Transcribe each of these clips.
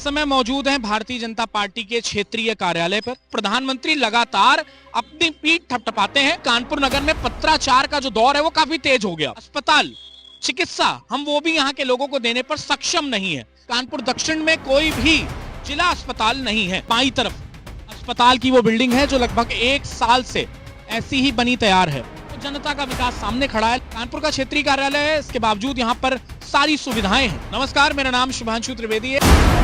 समय मौजूद हैं भारतीय जनता पार्टी के क्षेत्रीय कार्यालय पर। प्रधानमंत्री लगातार अपनी पीठ थपथपाते हैं। कानपुर नगर में पत्राचार का जो दौर है वो काफी तेज हो गया। अस्पताल, चिकित्सा हम वो भी यहाँ के लोगों को देने पर सक्षम नहीं है। कानपुर दक्षिण में कोई भी जिला अस्पताल नहीं है। बाईं तरफ अस्पताल की वो बिल्डिंग है जो लगभग 1 साल से ऐसी ही बनी तैयार है। तो जनता का विकास सामने खड़ा है। कानपुर का क्षेत्रीय कार्यालय है, इसके बावजूद यहाँ पर सारी सुविधाएं हैं। नमस्कार, मेरा नाम शुभांशु त्रिवेदी है।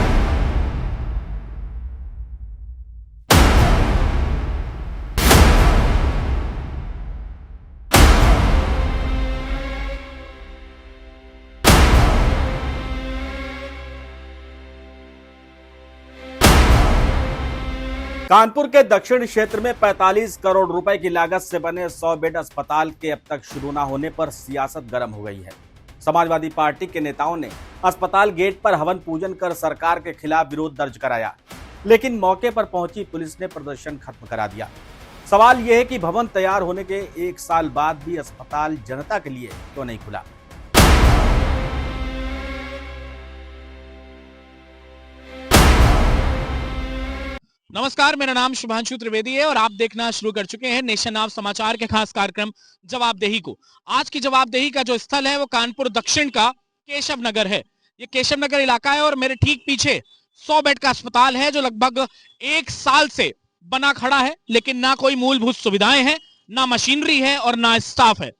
कानपुर के दक्षिण क्षेत्र में 45 करोड़ रुपए की लागत से बने 100 बेड अस्पताल के अब तक शुरू न होने पर सियासत गर्म हो गई है। समाजवादी पार्टी के नेताओं ने अस्पताल गेट पर हवन पूजन कर सरकार के खिलाफ विरोध दर्ज कराया, लेकिन मौके पर पहुंची पुलिस ने प्रदर्शन खत्म करा दिया। सवाल यह है कि भवन तैयार होने के 1 साल बाद भी अस्पताल जनता के लिए क्यों नहीं खुला। नमस्कार, मेरा नाम शुभांशु त्रिवेदी है और आप देखना शुरू कर चुके हैं नेशन नाउ समाचार के खास कार्यक्रम जवाबदेही को। आज की जवाबदेही का जो स्थल है वो कानपुर दक्षिण का केशव नगर है। ये केशव नगर इलाका है और मेरे ठीक पीछे 100 बेड का अस्पताल है जो लगभग 1 साल से बना खड़ा है, लेकिन ना कोई मूलभूत सुविधाएं हैं, ना मशीनरी है और ना स्टाफ है।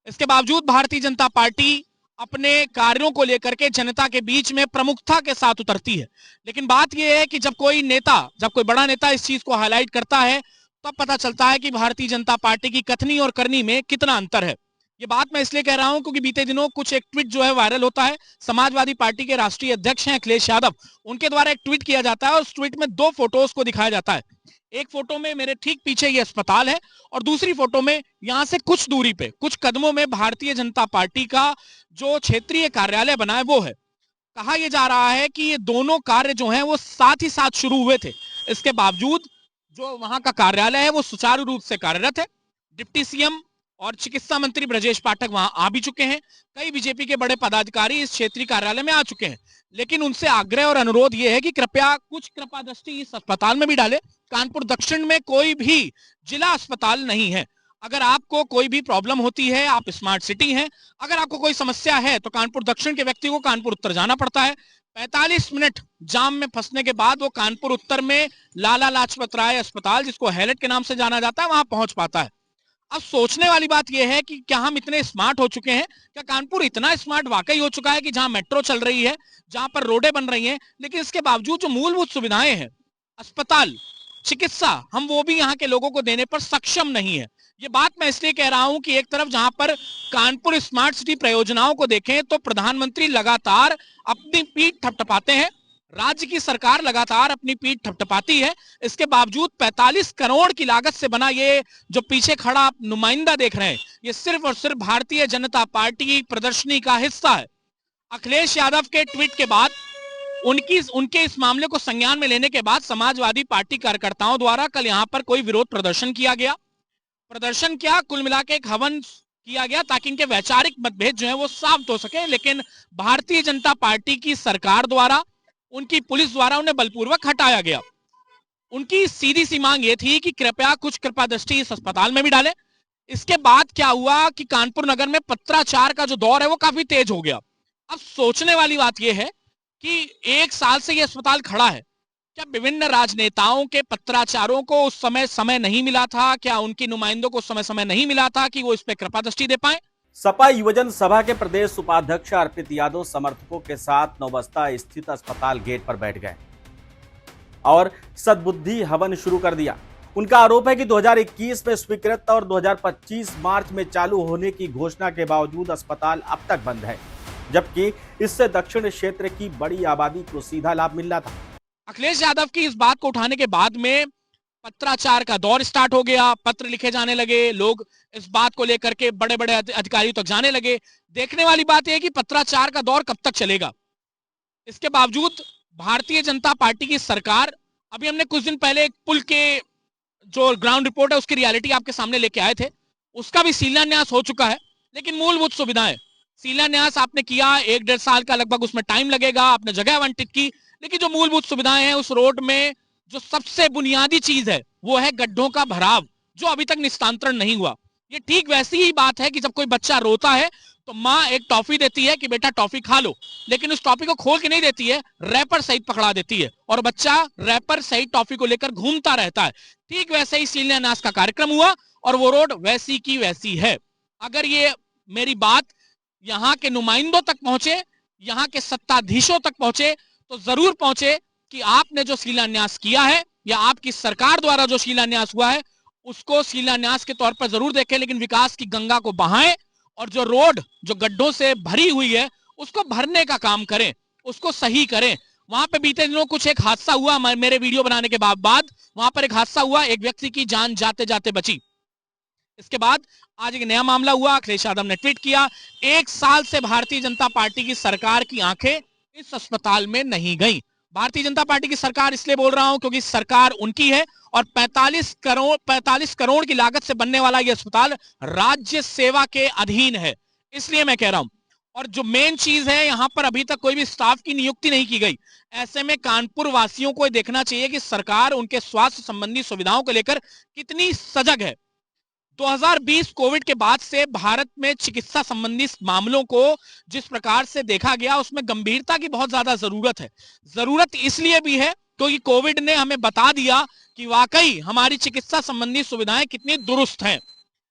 इसके बावजूद भारतीय जनता पार्टी अपने कार्यों को लेकर के जनता के बीच में प्रमुखता के साथ उतरती है। लेकिन बात यह है कि जब कोई बड़ा नेता इस चीज को हाईलाइट करता है तब पता चलता है कि भारतीय जनता पार्टी की कथनी और करनी में कितना अंतर है। ये बात मैं इसलिए कह रहा हूं क्योंकि बीते दिनों कुछ एक ट्वीट जो है वायरल होता है। समाजवादी पार्टी के राष्ट्रीय अध्यक्ष हैं अखिलेश यादव, उनके द्वारा एक ट्वीट किया जाता है और उस ट्वीट में 2 फोटोज को दिखाया जाता है। एक फोटो में मेरे ठीक पीछे ये अस्पताल है और दूसरी फोटो में यहां से कुछ दूरी पे, कुछ कदमों में भारतीय जनता पार्टी का जो क्षेत्रीय कार्यालय बना है वो है। कहा यह जा रहा है कि ये दोनों कार्य जो हैं वो साथ ही साथ शुरू हुए थे। इसके बावजूद जो वहां का कार्यालय है वो सुचारू रूप से कार्यरत है। डिप्टी सीएम और चिकित्सा मंत्री ब्रजेश पाठक वहां आ भी चुके हैं। कई बीजेपी के बड़े पदाधिकारी इस क्षेत्रीय कार्यालय में आ चुके हैं, लेकिन उनसे आग्रह और अनुरोध यह है कि कृपया कुछ कृपा दृष्टि इस अस्पताल में भी डाले। कानपुर दक्षिण में कोई भी जिला अस्पताल नहीं है। अगर आपको कोई भी प्रॉब्लम होती है, आप स्मार्ट सिटी हैं, अगर आपको कोई समस्या है तो कानपुर दक्षिण के व्यक्ति को कानपुर उत्तर जाना पड़ता है। 45 मिनट जाम में फंसने के बाद वो कानपुर उत्तर में लाला लाजपत राय अस्पताल, जिसको हैलेट के नाम से जाना जाता है, वहां पहुंच पाता है। अब सोचने वाली बात यह है कि क्या हम इतने स्मार्ट हो चुके हैं? क्या कानपुर इतना स्मार्ट वाकई हो चुका है कि जहां मेट्रो चल रही है, जहां पर रोडें बन रही हैं, लेकिन इसके बावजूद जो मूलभूत सुविधाएं हैं, अस्पताल, चिकित्सा, हम वो भी यहाँ के लोगों को देने पर सक्षम नहीं है। ये बात मैं इसलिए कह रहा हूं कि एक तरफ जहां पर कानपुर स्मार्ट सिटी परियोजनाओं को देखें तो प्रधानमंत्री लगातार अपनी पीठ थपथपाते हैं, राज्य की सरकार लगातार अपनी पीठ थपथपाती है। इसके बावजूद 45 करोड़ की लागत से बना ये जो पीछे खड़ा आप नुमाइंदा देख रहे हैं, ये सिर्फ और सिर्फ भारतीय जनता पार्टी की प्रदर्शनी का हिस्सा है। अखिलेश यादव के ट्वीट के बाद, उनके इस मामले को संज्ञान में लेने के बाद समाजवादी पार्टी कार्यकर्ताओं द्वारा कल यहां पर कोई विरोध प्रदर्शन किया गया। प्रदर्शन क्या, कुल मिला के एक हवन किया गया ताकि इनके वैचारिक मतभेद जो है वो साफ हो सके। लेकिन भारतीय जनता पार्टी की सरकार द्वारा, उनकी पुलिस द्वारा उन्हें बलपूर्वक हटाया गया। उनकी सीधी सी मांग ये थी कि कृपया कुछ कृपा दृष्टि इस अस्पताल में भी डालें। इसके बाद क्या हुआ कि कानपुर नगर में पत्राचार का जो दौर है वो काफी तेज हो गया। अब सोचने वाली बात यह है कि 1 साल से यह अस्पताल खड़ा है। क्या विभिन्न राजनेताओं के पत्राचारों को उस समय नहीं मिला था? क्या उनकी नुमाइंदों को समय नहीं मिला था कि वो इस पे कृपा दृष्टि दे पाए? सपा युवजन सभा के प्रदेश उपाध्यक्ष अर्पित यादव समर्थकों के साथ नौबस्ता स्थित अस्पताल गेट पर बैठ गए और सद्बुद्धि हवन शुरू कर दिया। उनका आरोप है कि 2021 में स्वीकृत और 2025 मार्च में चालू होने की घोषणा के बावजूद अस्पताल अब तक बंद है, जबकि इससे दक्षिण क्षेत्र की बड़ी आबादी को सीधा लाभ मिल रहा था। अखिलेश यादव की इस बात को उठाने के बाद में पत्राचार का दौर स्टार्ट हो गया। पत्र लिखे जाने लगे, लोग इस बात को लेकर के बड़े बड़े अधिकारियों तक जाने लगे। देखने वाली बात यह है कि पत्राचार का दौर कब तक चलेगा। इसके बावजूद भारतीय जनता पार्टी की सरकार, अभी हमने कुछ दिन पहले एक पुल के जो ग्राउंड रिपोर्ट है उसकी रियलिटी आपके सामने लेके आए थे, उसका भी शिलान्यास हो चुका है। लेकिन मूलभूत सुविधाएं, शिलान्यास आपने किया, 1-1.5 साल का लगभग उसमें टाइम लगेगा, आपने जगह आवंटित की, लेकिन जो मूलभूत सुविधाएं हैं उस रोड में जो सबसे बुनियादी चीज है वो है गड्ढों का भराव, जो अभी तक निस्तांतरण नहीं हुआ। ये ठीक वैसी ही बात है कि जब कोई बच्चा रोता है तो माँ एक टॉफी देती है कि बेटा टॉफी खा लो, लेकिन उस टॉफी को खोल के नहीं देती है, रैपर सहित पकड़ा देती है और बच्चा रैपर सहित टॉफी को लेकर घूमता रहता है। ठीक वैसे ही शिलान्यास का कार्यक्रम हुआ और वो रोड वैसी की वैसी है। अगर ये मेरी बात यहाँ के नुमाइंदों तक पहुंचे, यहाँ के सत्ताधीशों तक पहुंचे, तो जरूर पहुंचे कि आपने जो शिलान्यास किया है या आपकी सरकार द्वारा जो शिलान्यास हुआ है उसको शिलान्यास के तौर पर जरूर देखें, लेकिन विकास की गंगा को बहाएं और जो रोड जो गड्ढों से भरी हुई है उसको भरने का काम करें, उसको सही करें। वहां पे बीते दिनों कुछ एक हादसा हुआ, मेरे वीडियो बनाने के बाद वहां पर एक हादसा हुआ, एक व्यक्ति की जान जाते जाते बची। इसके बाद आज एक नया मामला हुआ, अखिलेश यादव ने ट्वीट किया, 1 साल से भारतीय जनता पार्टी की सरकार की आंखें इस अस्पताल में नहीं गई। भारतीय जनता पार्टी की सरकार इसलिए बोल रहा हूं क्योंकि सरकार उनकी है और 45 करोड़ की लागत से बनने वाला यह अस्पताल राज्य सेवा के अधीन है, इसलिए मैं कह रहा हूं। और जो मेन चीज है, यहां पर अभी तक कोई भी स्टाफ की नियुक्ति नहीं की गई। ऐसे में कानपुर वासियों को देखना चाहिए कि सरकार उनके स्वास्थ्य संबंधी सुविधाओं को लेकर कितनी सजग है। 2020 कोविड के बाद से भारत में चिकित्सा संबंधी मामलों को जिस प्रकार से देखा गया उसमें गंभीरता की बहुत ज्यादा जरूरत है। जरूरत इसलिए भी है क्योंकि कोविड ने हमें बता दिया कि वाकई हमारी चिकित्सा संबंधी सुविधाएं कितनी दुरुस्त हैं।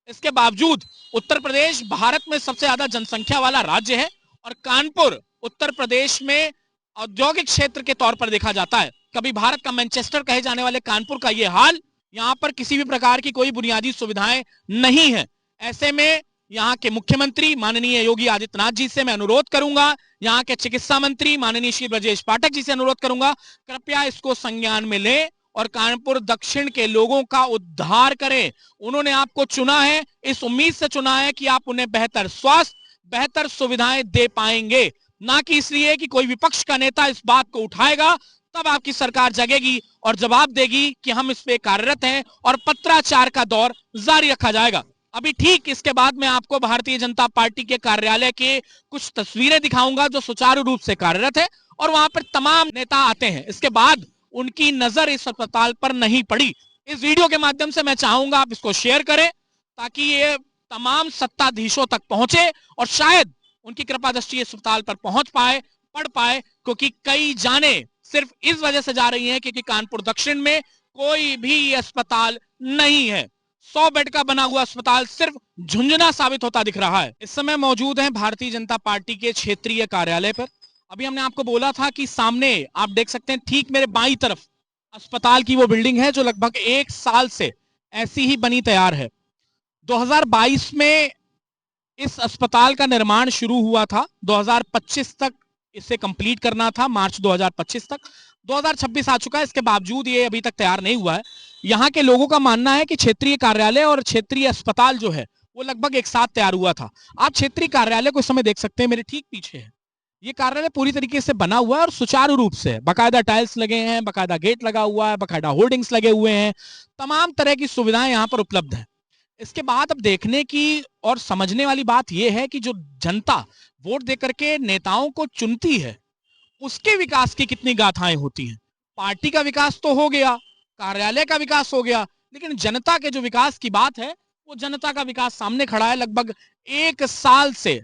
इसके बावजूद उत्तर प्रदेश भारत में सबसे ज्यादा जनसंख्या वाला राज्य है और कानपुर उत्तर प्रदेश में औद्योगिक क्षेत्र के तौर पर देखा जाता है। कभी भारत का मैनचेस्टर कहे जाने वाले कानपुर का यह हाल, यहाँ पर किसी भी प्रकार की कोई बुनियादी सुविधाएं नहीं है। ऐसे में यहाँ के मुख्यमंत्री माननीय योगी आदित्यनाथ जी से मैं अनुरोध करूंगा, यहाँ के चिकित्सा मंत्री माननीय श्री ब्रजेश पाठक जी से अनुरोध करूंगा, कृपया इसको संज्ञान में लें और कानपुर दक्षिण के लोगों का उद्धार करें। उन्होंने आपको चुना है, इस उम्मीद से चुना है कि आप उन्हें बेहतर स्वास्थ्य, बेहतर सुविधाएं दे पाएंगे, ना कि इसलिए कि कोई विपक्ष का नेता इस बात को उठाएगा तब आपकी सरकार जगेगी और जवाब देगी कि हम इस पे कार्यरत हैं और पत्राचार का दौर जारी रखा जाएगा। अभी ठीक इसके बाद मैं आपको भारतीय जनता पार्टी के कार्यालय के कुछ तस्वीरें दिखाऊंगा जो सुचारू रूप से कार्यरत है और वहां पर तमाम नेता आते हैं। इसके बाद उनकी नजर इस अस्पताल पर नहीं पड़ी। इस वीडियो के माध्यम से मैं चाहूंगा आप इसको शेयर करें ताकि ये तमाम सत्ताधीशों तक पहुंचे और शायद उनकी कृपा दृष्टि अस्पताल पर पहुंच पाए, पढ़ पाए, क्योंकि कई जाने सिर्फ इस वजह से जा रही हैं क्योंकि कानपुर दक्षिण में कोई भी अस्पताल नहीं है। 100 बेड का बना हुआ अस्पताल सिर्फ झुंझुना साबित होता दिख रहा है। इस समय मौजूद हैं भारतीय जनता पार्टी के क्षेत्रीय कार्यालय पर। अभी हमने आपको बोला था कि सामने आप देख सकते हैं ठीक मेरे बाईं तरफ अस्पताल की वो बिल्डिंग है जो लगभग 1 साल से ऐसी ही बनी तैयार है। 2022 में इस अस्पताल का निर्माण शुरू हुआ था, 2025 तक इसे कंप्लीट करना था, मार्च 2025 तक। 2026 आ चुका है, इसके बावजूद ये अभी तक तैयार नहीं हुआ है। यहाँ के लोगों का मानना है कि क्षेत्रीय कार्यालय और क्षेत्रीय अस्पताल जो है वो लगभग एक साथ तैयार हुआ था। आप क्षेत्रीय कार्यालय को इस समय देख सकते हैं, मेरे ठीक पीछे है। ये कार्यालय पूरी तरीके से बना हुआ है और सुचारू रूप से बाकायदा टाइल्स लगे हैं, बाकायदा गेट लगा हुआ है, बाकायदा होर्डिंग्स लगे हुए हैं, तमाम तरह की सुविधाएं यहाँ पर उपलब्ध है। इसके बाद अब देखने की और समझने वाली बात यह है कि जो जनता वोट देकर के नेताओं को चुनती है उसके विकास की कितनी गाथाएं होती हैं। पार्टी का विकास तो हो गया, कार्यालय का विकास हो गया, लेकिन जनता के जो विकास की बात है वो जनता का विकास सामने खड़ा है। लगभग 1 साल से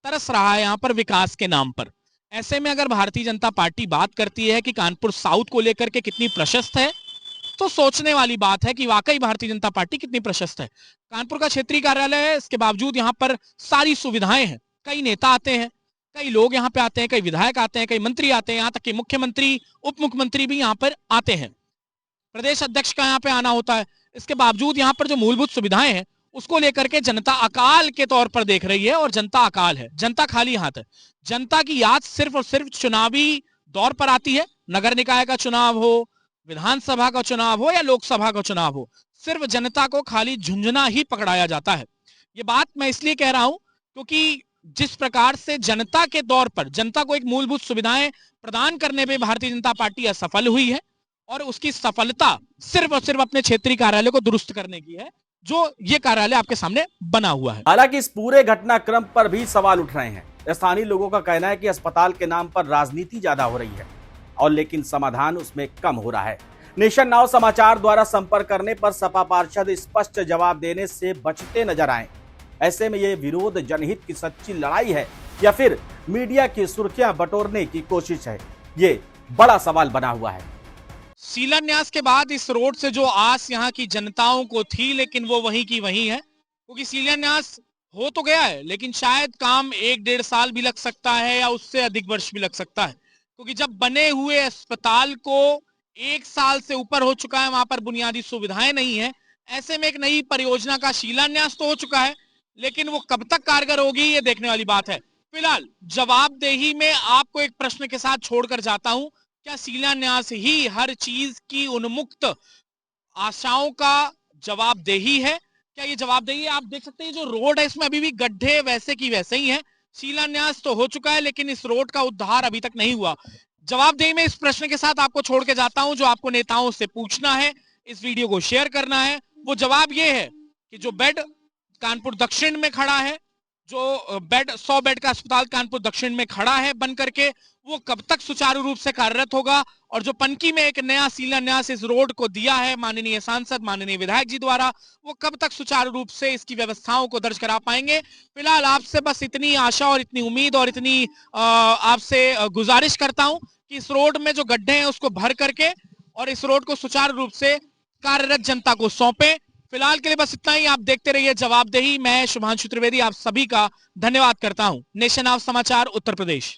तरस रहा है यहाँ पर विकास के नाम पर। ऐसे में अगर भारतीय जनता पार्टी बात करती है कि कानपुर साउथ को लेकर के कितनी प्रशस्त है, तो सोचने वाली बात है कि वाकई भारतीय जनता पार्टी कितनी प्रशस्त है। कानपुर का क्षेत्रीय कार्यालय है, इसके बावजूद यहाँ पर सारी सुविधाएं हैं। कई नेता आते हैं, कई लोग यहाँ पे आते हैं, कई विधायक आते हैं, कई मंत्री आते हैं, यहाँ तक कि मुख्यमंत्री, उप मुख्यमंत्री भी यहाँ पर आते हैं, प्रदेश अध्यक्ष का यहाँ पे आना होता है। इसके बावजूद यहाँ पर जो मूलभूत सुविधाएं हैं उसको लेकर के जनता अकाल के तौर पर देख रही है और जनता अकाल है, जनता खाली हाथ है। जनता की याद सिर्फ और सिर्फ चुनावी दौर पर आती है, नगर निकाय का चुनाव हो, विधानसभा का चुनाव हो या लोकसभा का चुनाव हो, सिर्फ जनता को खाली झुंझुना ही पकड़ाया जाता है। ये बात मैं इसलिए कह रहा हूं क्योंकि जिस प्रकार से जनता के दौर पर जनता को एक मूलभूत सुविधाएं प्रदान करने में भारतीय जनता पार्टी असफल हुई है और उसकी सफलता सिर्फ और सिर्फ अपने क्षेत्रीय कार्यालय को दुरुस्त करने की है, जो ये कार्यालय आपके सामने बना हुआ है। हालांकि इस पूरे घटनाक्रम पर भी सवाल उठ रहे हैं। स्थानीय लोगों का कहना है कि अस्पताल के नाम पर राजनीति ज्यादा हो रही है और लेकिन समाधान उसमें कम हो रहा है। नेशन नाउ समाचार द्वारा संपर्क करने पर सपा पार्षद स्पष्ट जवाब देने से बचते नजर आए। ऐसे में यह विरोध जनहित की सच्ची लड़ाई है या फिर मीडिया की सुर्खियां बटोरने की कोशिश है, ये बड़ा सवाल बना हुआ है। शिलान्यास के बाद इस रोड से जो आस यहाँ की जनताओं को थी, लेकिन वो वहीं की वहीं है, क्योंकि शिलान्यास हो तो गया है लेकिन शायद काम 1-1.5 साल भी लग सकता है या उससे अधिक वर्ष भी लग सकता है, क्योंकि जब बने हुए अस्पताल को 1 साल से ऊपर हो चुका है, वहां पर बुनियादी सुविधाएं नहीं है। ऐसे में एक नई परियोजना का शिलान्यास तो हो चुका है, लेकिन वो कब तक कारगर होगी ये देखने वाली बात है। फिलहाल जवाबदेही में आपको एक प्रश्न के साथ छोड़कर जाता हूं, क्या शिलान्यास ही हर चीज की उन्मुक्त आशाओं का जवाबदेही है? क्या ये जवाबदेही है? आप देख सकते हैं जो रोड है इसमें अभी भी गड्ढे वैसे की वैसे ही हैं। शिलान्यास तो हो चुका है लेकिन इस रोड का उद्धार अभी तक नहीं हुआ। जवाबदेही में इस प्रश्न के साथ आपको छोड़ के जाता हूं जो आपको नेताओं से पूछना है, इस वीडियो को शेयर करना है। वो जवाब ये है कि जो बेड कानपुर दक्षिण में खड़ा है, जो बेड 100 बेड का अस्पताल कानपुर दक्षिण में खड़ा है बन करके, वो कब तक सुचारू रूप से कार्यरत होगा, और जो पनकी में एक नया शिलान्यास इस रोड को दिया है माननीय सांसद माननीय विधायक जी द्वारा, वो कब तक सुचारू रूप से इसकी व्यवस्थाओं को दर्ज करा पाएंगे। फिलहाल आपसे बस इतनी आशा और इतनी उम्मीद और इतनी आपसे गुजारिश करता हूं कि इस रोड में जो गड्ढे हैं उसको भर करके और इस रोड को सुचारू रूप से कार्यरत जनता को सौंपे। फिलहाल के लिए बस इतना ही। आप देखते रहिए जवाबदेही। मैं शुभांशु त्रिवेदी आप सभी का धन्यवाद करता हूं। नेशन नाउ समाचार उत्तर प्रदेश।